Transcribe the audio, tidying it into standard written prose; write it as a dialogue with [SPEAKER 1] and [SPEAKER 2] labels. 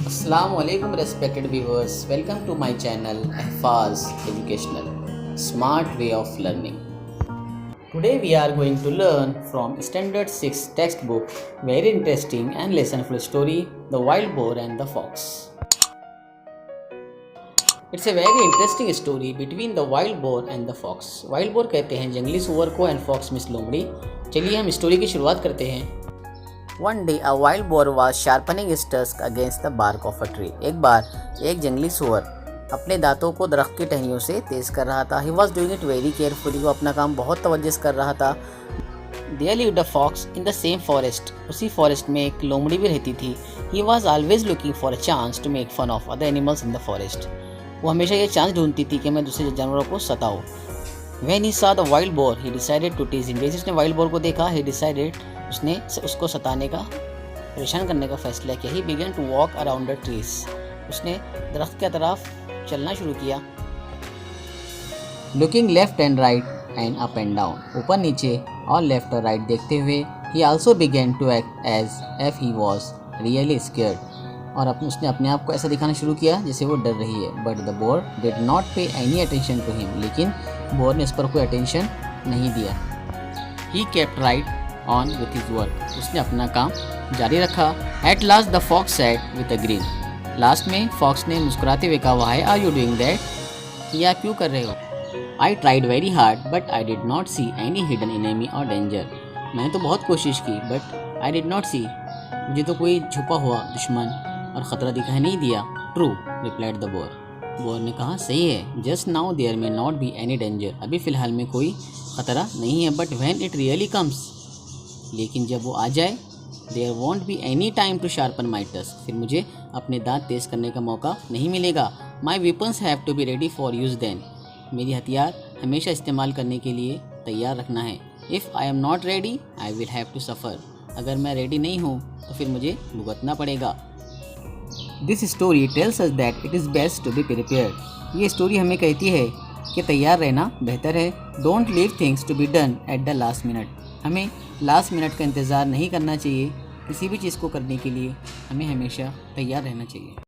[SPEAKER 1] Assalamualaikum respected viewers, welcome to my channel Ahfaz Educational Smart Way of Learning. Today we are going to learn from Standard 6 textbook very interesting and lessonful story The Wild Boar and the Fox. It's a very interesting story between the wild boar and the fox. Wild boar कहते हैं जंगली सुअर को and fox miss लोमड़ी। चलिए हम story की शुरुआत करते हैं। One day a wild boar was sharpening his tusk against the bark of a tree. एक बार एक जंगली सुअर अपने दांतों को दरख्त की टहनियों से तेज कर रहा था। He was doing it very carefully. वो अपना काम बहुत तवज्जो से कर रहा था। There lived a fox in the same forest. उसी फॉरेस्ट में एक लोमड़ी भी रहती थी। He was always looking for a chance to make fun of other animals in the forest. वो हमेशा ये चांस ढूंढती थी कि मैं दूसरे जानवरों को सताऊं। When he saw the wild boar, he decided to tease him. जैसे उसने वाइल्ड बोर को देखा, he decided उसने उसको सताने का, परेशान करने का फैसला किया। He began to walk around the trees. उसने दरख्त की तरफ चलना शुरू किया। Looking left and right and up and down. ऊपर नीचे और लेफ्ट और राइट देखते हुए he also began to act as if he was really scared. और उसने अपने आप को ऐसा दिखाना शुरू किया जैसे वो डर रही है। But the boar did not pay any attention to him. लेकिन बोर ने इस पर कोई अटेंशन नहीं दिया। He kept right on with his work. उसने अपना काम जारी रखा। At last the fox said with a grin. Last में फॉक्स ने मुस्कुराते हुए कहा, Why are you doing that? ये आप क्यों कर रहे हो? I tried very hard but I did not see any hidden enemy or danger. मैंने तो बहुत कोशिश की but I did not see. मुझे तो कोई छुपा हुआ दुश्मन और ख़तरा दिखाई नहीं दिया। True, replied the boar. Bore ने कहा, सही है। Just now there may not be any danger. अभी फ़िलहाल में कोई ख़तरा नहीं है। But when it really comes, लेकिन जब वो आ जाए, there won't be any time to sharpen my tusk. फिर मुझे अपने दांत तेज करने का मौका नहीं मिलेगा। My weapons have to be ready for use then. मेरी हथियार हमेशा इस्तेमाल करने के लिए तैयार रखना है। If I am not ready, I will have to suffer. अगर मैं रेडी नहीं हूँ तो फिर मुझे भुगतना पड़ेगा। This story tells us that it is best to be prepared. ये स्टोरी हमें कहती है कि तैयार रहना बेहतर है। Don't leave things to be done at the last minute. हमें लास्ट मिनट का इंतज़ार नहीं करना चाहिए। किसी भी चीज़ को करने के लिए हमें हमेशा तैयार रहना चाहिए।